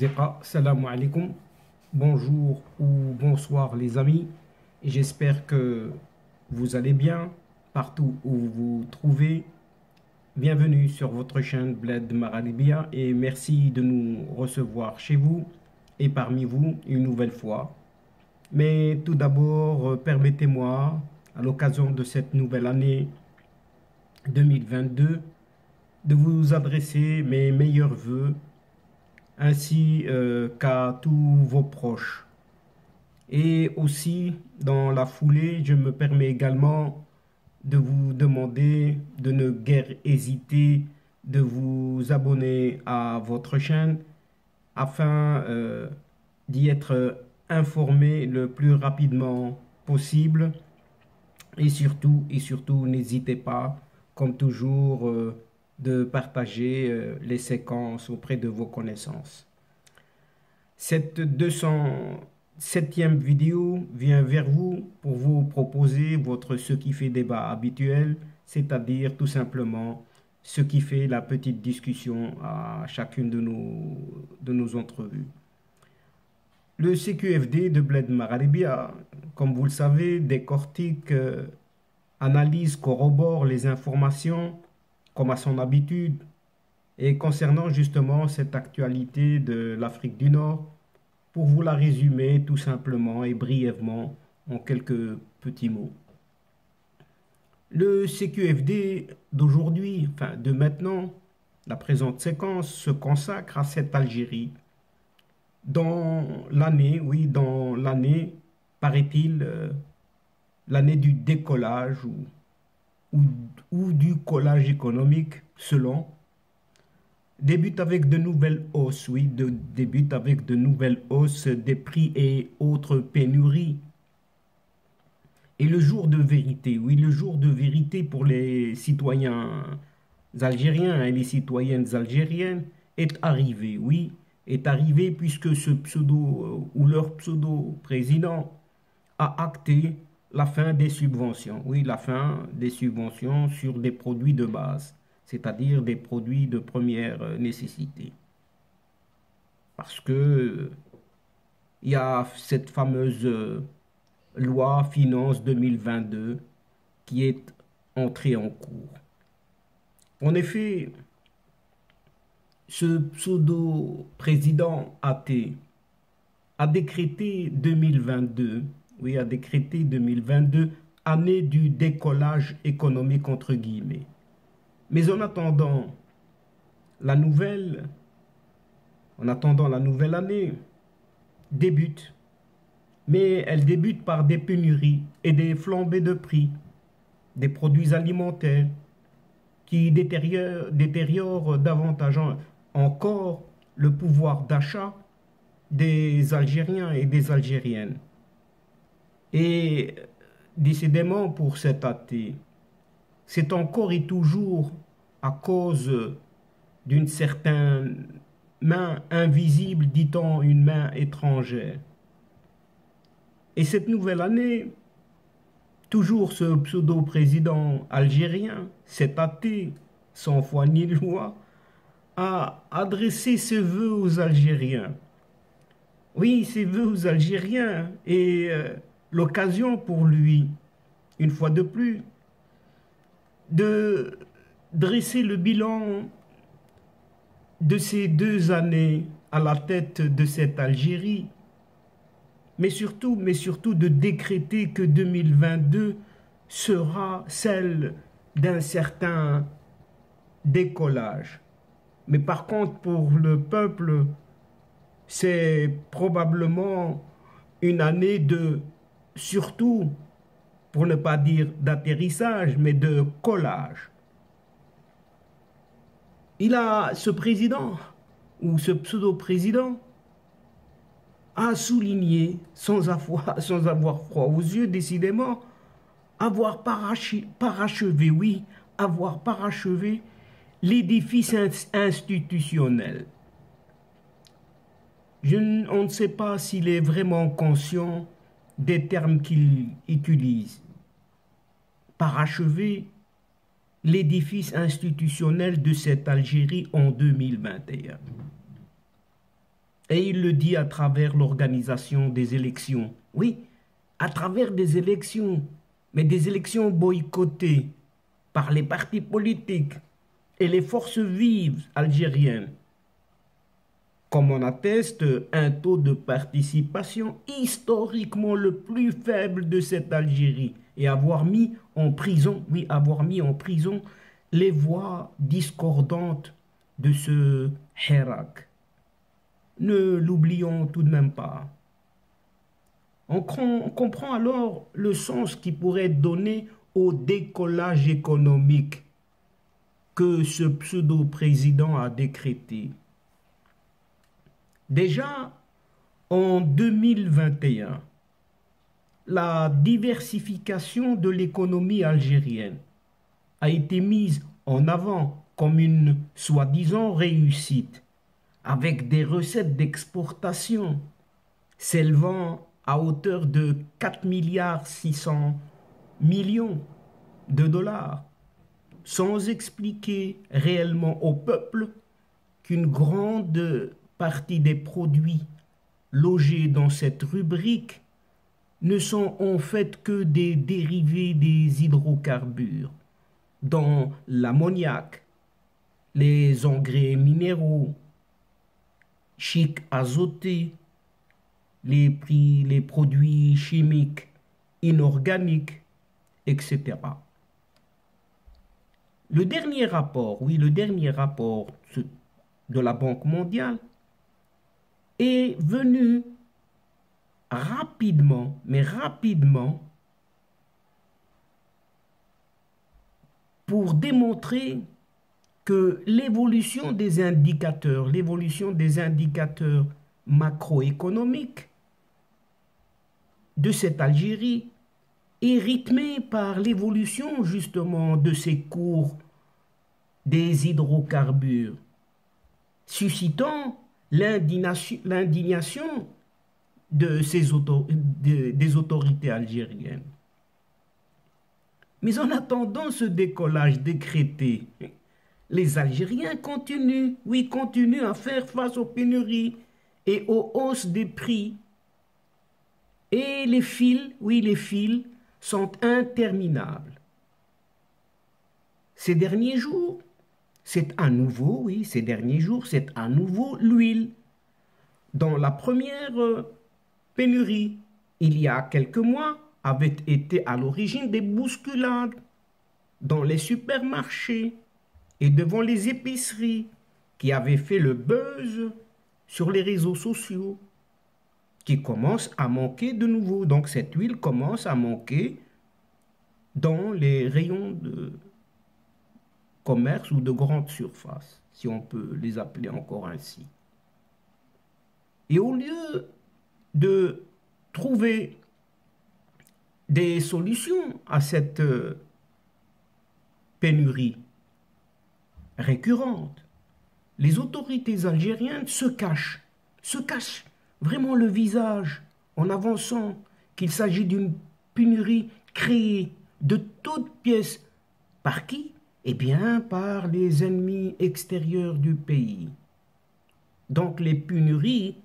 Asdiqa, salam alaikum, bonjour ou bonsoir les amis, et j'espère que vous allez bien partout où vous vous trouvez. Bienvenue sur votre chaîne Bled Magharibiya et merci de nous recevoir chez vous et parmi vous une nouvelle fois. Mais tout d'abord, permettez-moi, à l'occasion de cette nouvelle année 2022, de vous adresser mes meilleurs vœux ainsi qu'à tous vos proches. Et aussi, dans la foulée, je me permets également de vous demander de ne guère hésiter de vous abonner à votre chaîne afin d'y être informé le plus rapidement possible. Et surtout, n'hésitez pas, comme toujours, de partager les séquences auprès de vos connaissances. Cette 207e vidéo vient vers vous pour vous proposer votre ce qui fait débat habituel, c'est-à-dire tout simplement ce qui fait la petite discussion à chacune de nos entrevues. Le CQFD de Bled Magharibiya, comme vous le savez, décortique, analyse, corrobore les informations comme à son habitude. Et concernant justement cette actualité de l'Afrique du Nord, pour vous la résumer tout simplement et brièvement en quelques petits mots. Le CQFD d'aujourd'hui, enfin de maintenant, la présente séquence se consacre à cette Algérie dans l'année, oui, dans l'année, paraît-il, l'année du décollage ou du collage économique selon. Débute avec de nouvelles hausses, oui, débute avec de nouvelles hausses des prix et autres pénuries. Et le jour de vérité, oui, le jour de vérité pour les citoyens algériens et les citoyennes algériennes est arrivé, oui, est arrivé puisque ce pseudo ou leur pseudo-président a acté la fin des subventions, oui, la fin des subventions sur des produits de base, c'est-à-dire des produits de première nécessité. Parce que il y a cette fameuse loi Finance 2022 qui est entrée en cours. En effet, ce pseudo-président athée a décrété 2022, oui, a décrété 2022, année du décollage économique entre guillemets. Mais en attendant la nouvelle année débute, mais elle débute par des pénuries et des flambées de prix des produits alimentaires qui détériorent davantage encore le pouvoir d'achat des Algériens et des Algériennes. Et décidément pour cet athée, c'est encore et toujours à cause d'une certaine main invisible, dit-on une main étrangère. Et cette nouvelle année, toujours ce pseudo-président algérien, cet athée, sans foi ni loi, a adressé ses vœux aux Algériens. Oui, ses vœux aux Algériens et l'occasion pour lui, une fois de plus, de dresser le bilan de ces 2 années à la tête de cette Algérie, mais surtout de décréter que 2022 sera celle d'un certain décollage. Mais par contre, pour le peuple, c'est probablement une année de, surtout, pour ne pas dire d'atterrissage, mais de collage. Ce président, ou ce pseudo-président, a souligné, sans avoir froid aux yeux, décidément, avoir parachevé, oui, avoir parachevé l'édifice institutionnel. On ne sait pas s'il est vraiment conscient des termes qu'il utilise. Parachever l'édifice institutionnel de cette Algérie en 2021. Et il le dit à travers l'organisation des élections. Oui, à travers des élections, mais des élections boycottées par les partis politiques et les forces vives algériennes. Comme on atteste, un taux de participation historiquement le plus faible de cette Algérie et avoir mis en prison, oui, avoir mis en prison les voix discordantes de ce Hirak. Ne l'oublions tout de même pas. On comprend alors le sens qui pourrait être donné au décollage économique que ce pseudo-président a décrété. Déjà, en 2021, la diversification de l'économie algérienne a été mise en avant comme une soi-disant réussite, avec des recettes d'exportation s'élevant à hauteur de 4 milliards 600 millions de dollars, sans expliquer réellement au peuple qu'une grande partie des produits logés dans cette rubrique ne sont en fait que des dérivés des hydrocarbures, dont l'ammoniac, les engrais minéraux, chic azoté, les produits chimiques inorganiques, etc. Le dernier rapport, oui, le dernier rapport de la Banque mondiale est venu rapidement, mais rapidement, pour démontrer que l'évolution des indicateurs macroéconomiques de cette Algérie est rythmée par l'évolution justement de ces cours des hydrocarbures, suscitant l'indignation des autorités algériennes. Mais en attendant ce décollage décrété, les Algériens continuent à faire face aux pénuries et aux hausses des prix. Et les fils sont interminables. Ces derniers jours, c'est à nouveau l'huile. Dans la première pénurie, il y a quelques mois, avait été à l'origine des bousculades dans les supermarchés et devant les épiceries qui avaient fait le buzz sur les réseaux sociaux, qui commencent à manquer de nouveau. Donc cette huile commence à manquer dans les rayons de commerce ou de grande surface, si on peut les appeler encore ainsi. Et au lieu de trouver des solutions à cette pénurie récurrente, les autorités algériennes se cachent vraiment le visage en avançant qu'il s'agit d'une pénurie créée de toutes pièces. Par qui? Eh bien, par les ennemis extérieurs du pays. Donc les pénuries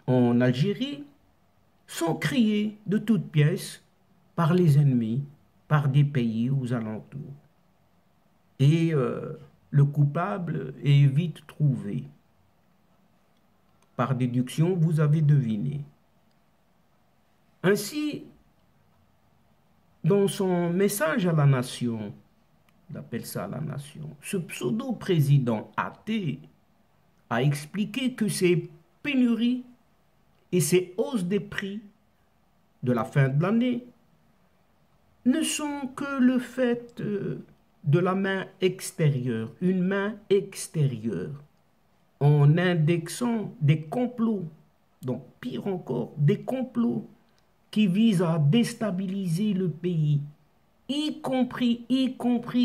en Algérie sont créées de toutes pièces par les ennemis, par des pays aux alentours. Et le coupable est vite trouvé. Par déduction, vous avez deviné. Ainsi, dans son message à la nation, il appelle ça la nation, ce pseudo-président athée a expliqué que ces pénuries et ces hausses des prix de la fin de l'année ne sont que le fait de la main extérieure, une main extérieure, en indexant des complots, donc pire encore, des complots qui visent à déstabiliser le pays, y compris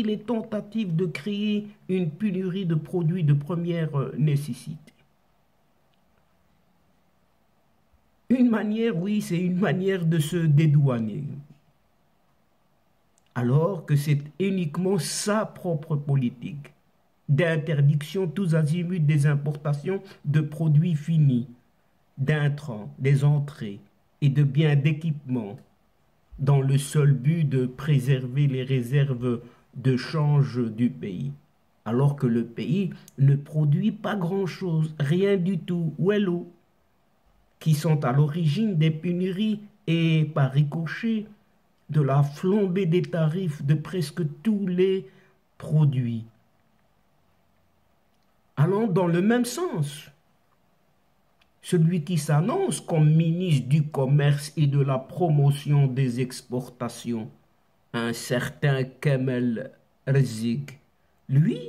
les tentatives de créer une pénurie de produits de première nécessité. Une manière, oui, c'est une manière de se dédouaner. Alors que c'est uniquement sa propre politique d'interdiction tous azimuts des importations de produits finis, d'intrants, des entrées et de biens d'équipement, dans le seul but de préserver les réserves de change du pays, alors que le pays ne produit pas grand-chose, rien du tout, ou est l'eau, qui sont à l'origine des pénuries et, par ricochet, de la flambée des tarifs de presque tous les produits. Allant dans le même sens, celui qui s'annonce comme ministre du Commerce et de la promotion des exportations, un certain Kamel Rezik, lui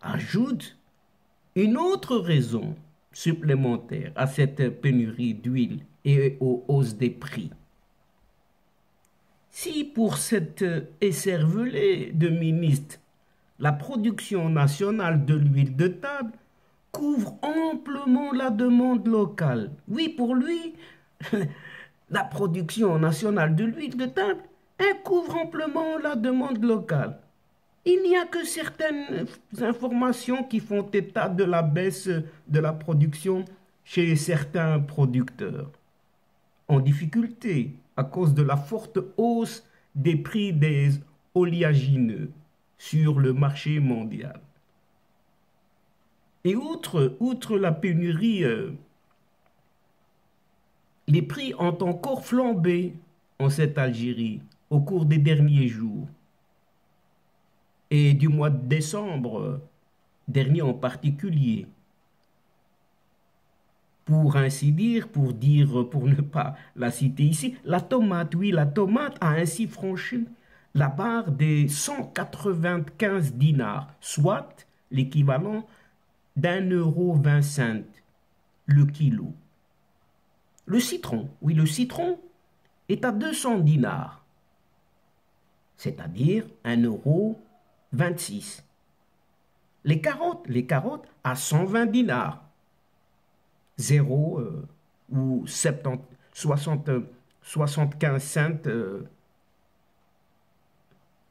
ajoute une autre raison supplémentaire à cette pénurie d'huile et aux hausses des prix. Si pour cette écervelée de ministre, la production nationale de l'huile de table couvre amplement la demande locale. Oui, pour lui, la production nationale de l'huile de table, elle couvre amplement la demande locale. Il n'y a que certaines informations qui font état de la baisse de la production chez certains producteurs en difficulté à cause de la forte hausse des prix des oléagineux sur le marché mondial. Et outre la pénurie, les prix ont encore flambé en cette Algérie au cours des derniers jours. Et du mois de décembre dernier en particulier. Pour ainsi dire, pour ne pas la citer ici, la tomate, oui, la tomate a ainsi franchi la barre des 195 dinars, soit l'équivalent d'1,25 € le kilo. Le citron, oui, le citron est à 200 dinars, c'est-à-dire 1,26 €. Les carottes à 120 dinars. 0 ou 75 cents.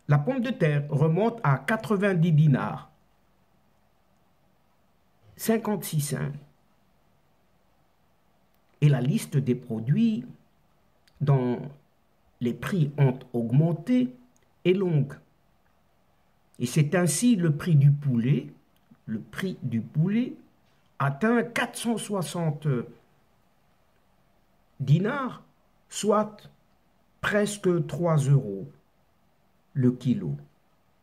La pomme de terre remonte à 90 dinars. 56 cents. Et la liste des produits dont les prix ont augmenté est longue. Et c'est ainsi le prix du poulet atteint 460 dinars, soit presque 3 € le kilo,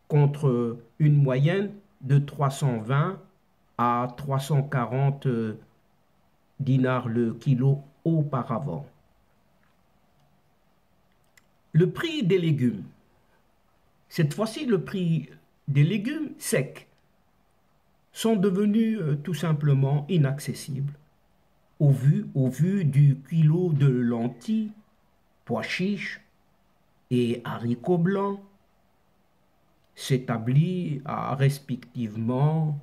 contre une moyenne de 320 à 340 dinars le kilo auparavant. Le prix des légumes. Cette fois-ci, le prix des légumes secs sont devenus tout simplement inaccessibles au vu du kilo de lentilles, pois chiches et haricots blancs s'établit à respectivement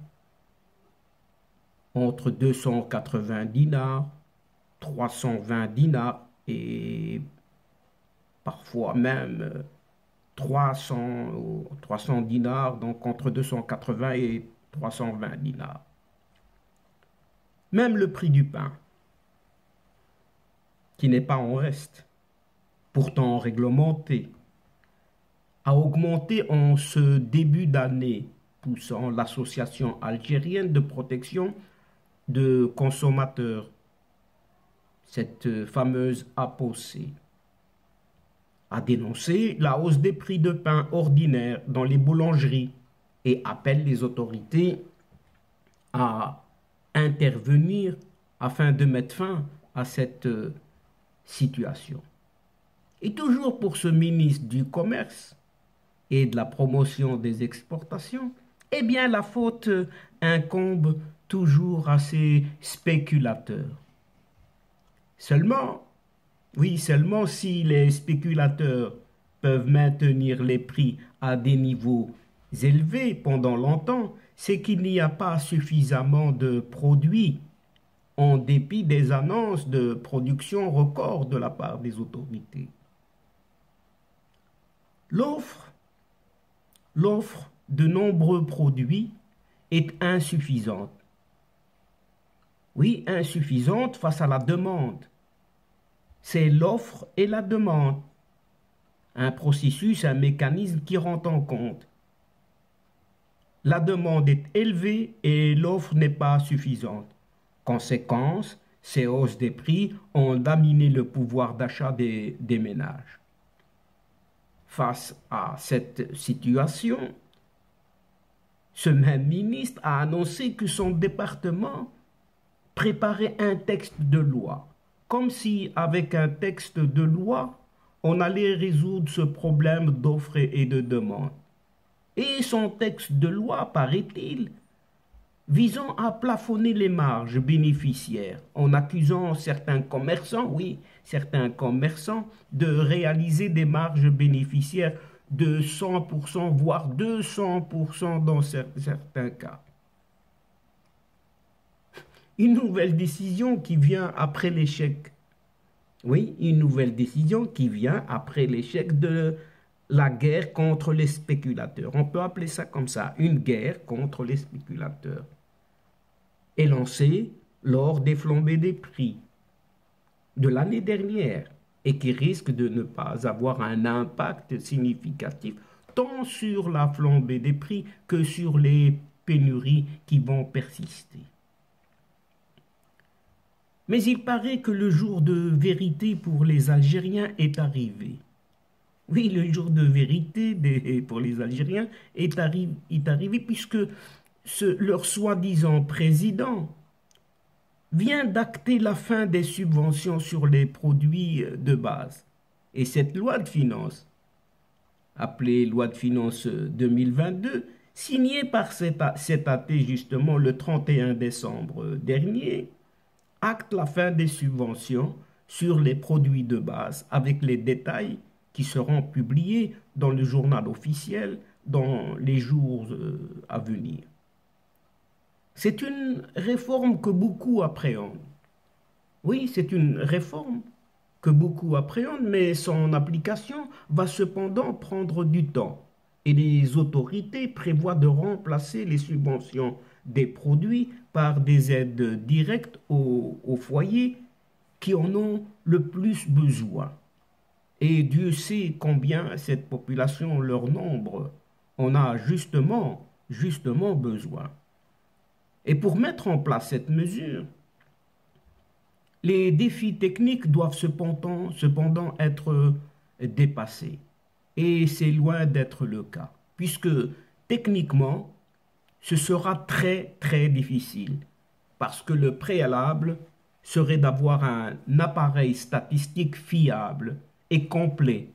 entre 280 dinars, 320 dinars et parfois même 300 dinars, donc entre 280 et 320 dinars. Même le prix du pain, qui n'est pas en reste, pourtant réglementé, a augmenté en ce début d'année, poussant l'Association algérienne de protection de consommateurs, cette fameuse APOC, a dénoncé la hausse des prix de pain ordinaire dans les boulangeries et appelle les autorités à intervenir afin de mettre fin à cette situation. Et toujours pour ce ministre du Commerce et de la promotion des exportations, eh bien la faute incombe toujours à ces spéculateurs. Seulement si les spéculateurs peuvent maintenir les prix à des niveaux élevés pendant longtemps, c'est qu'il n'y a pas suffisamment de produits en dépit des annonces de production record de la part des autorités. L'offre de nombreux produits est insuffisante. Oui, insuffisante face à la demande. C'est l'offre et la demande. Un processus, un mécanisme qui rentre en compte. La demande est élevée et l'offre n'est pas suffisante. Conséquence, ces hausses des prix ont laminé le pouvoir d'achat des ménages. Face à cette situation, ce même ministre a annoncé que son département préparait un texte de loi, comme si avec un texte de loi, on allait résoudre ce problème d'offre et de demande. Et son texte de loi, paraît-il, visant à plafonner les marges bénéficiaires en accusant certains commerçants, oui, certains commerçants, de réaliser des marges bénéficiaires de 100%, voire 200% dans certains cas. Une nouvelle décision qui vient après l'échec. Oui, une nouvelle décision qui vient après l'échec de la guerre contre les spéculateurs. On peut appeler ça comme ça, une guerre contre les spéculateurs. Est lancée lors des flambées des prix de l'année dernière et qui risque de ne pas avoir un impact significatif tant sur la flambée des prix que sur les pénuries qui vont persister. Mais il paraît que le jour de vérité pour les Algériens est arrivé. Oui, le jour de vérité pour les Algériens est arrivé puisque leur soi-disant président vient d'acter la fin des subventions sur les produits de base. Et cette loi de finances, appelée loi de finances 2022, signée par cet athée justement le 31 décembre dernier, acte la fin des subventions sur les produits de base avec les détails qui seront publiés dans le journal officiel dans les jours à venir. C'est une réforme que beaucoup appréhendent. Oui, c'est une réforme que beaucoup appréhendent, mais son application va cependant prendre du temps. Et les autorités prévoient de remplacer les subventions des produits par des aides directes aux foyers qui en ont le plus besoin. Et Dieu sait combien cette population, leur nombre, en a justement besoin. Et pour mettre en place cette mesure, les défis techniques doivent cependant être dépassés. Et c'est loin d'être le cas, puisque techniquement, ce sera très difficile, parce que le préalable serait d'avoir un appareil statistique fiable et complet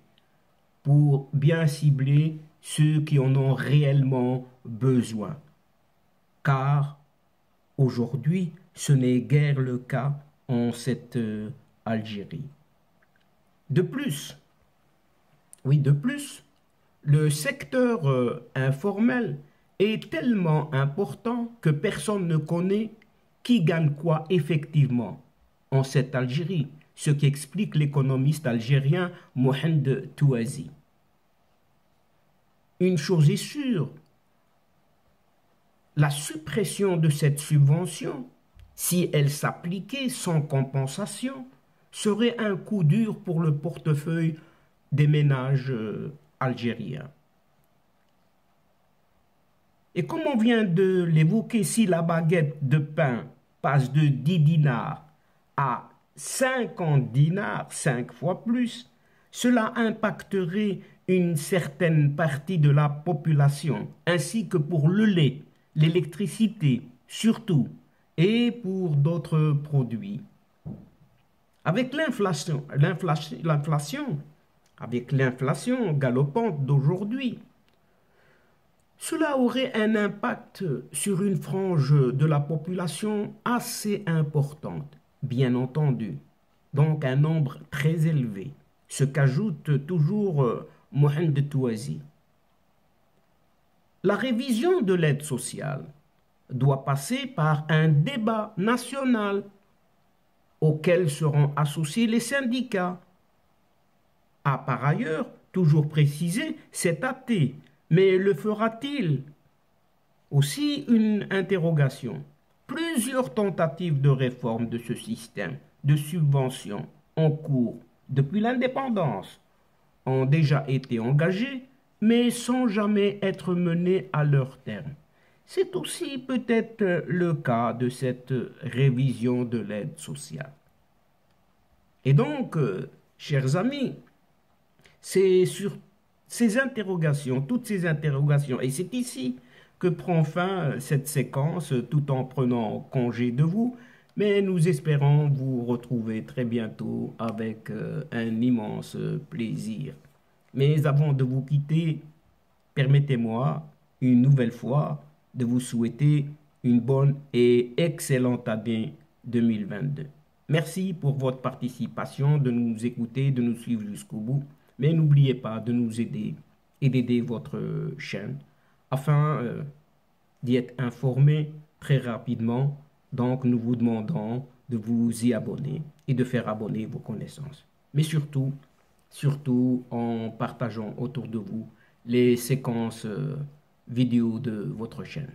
pour bien cibler ceux qui en ont réellement besoin. Car aujourd'hui, ce n'est guère le cas en cette Algérie. De plus, le secteur informel est tellement important que personne ne connaît qui gagne quoi effectivement en cette Algérie, ce qui explique l'économiste algérien Mohamed Touazi. Une chose est sûre, la suppression de cette subvention, si elle s'appliquait sans compensation, serait un coup dur pour le portefeuille des ménages algériens. Et comme on vient de l'évoquer, si la baguette de pain passe de 10 dinars à 50 dinars, 5 fois plus, cela impacterait une certaine partie de la population, ainsi que pour le lait, l'électricité, surtout, et pour d'autres produits. Avec l'inflation galopante d'aujourd'hui, cela aurait un impact sur une frange de la population assez importante, bien entendu, donc un nombre très élevé, ce qu'ajoute toujours Mohamed Touazi. La révision de l'aide sociale doit passer par un débat national auquel seront associés les syndicats. A par ailleurs toujours précisé cet athée, mais le fera-t-il? Aussi une interrogation. Plusieurs tentatives de réforme de ce système de subvention en cours depuis l'indépendance ont déjà été engagées, mais sans jamais être menées à leur terme. C'est aussi peut-être le cas de cette révision de l'aide sociale. Et donc, chers amis, c'est sur ces interrogations, toutes ces interrogations, et c'est ici que prend fin cette séquence tout en prenant congé de vous, mais nous espérons vous retrouver très bientôt avec un immense plaisir. Mais avant de vous quitter, permettez-moi une nouvelle fois de vous souhaiter une bonne et excellente année 2022. Merci pour votre participation, de nous écouter, de nous suivre jusqu'au bout. Mais n'oubliez pas de nous aider et d'aider votre chaîne afin d'y être informé très rapidement. Donc, nous vous demandons de vous y abonner et de faire abonner vos connaissances. Mais surtout en partageant autour de vous les séquences vidéo de votre chaîne.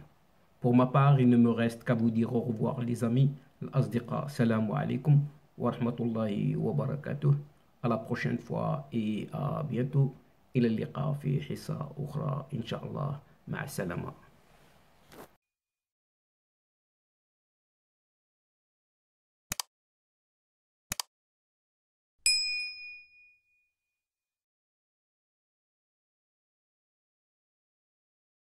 Pour ma part, il ne me reste qu'à vous dire au revoir les amis. Al-Asdiqa, salam alaikum wa rahmatullahi wa barakatuh. À la prochaine fois et à bientôt. إلى اللقاء في حصة أخرى إن شاء الله مع السلامة.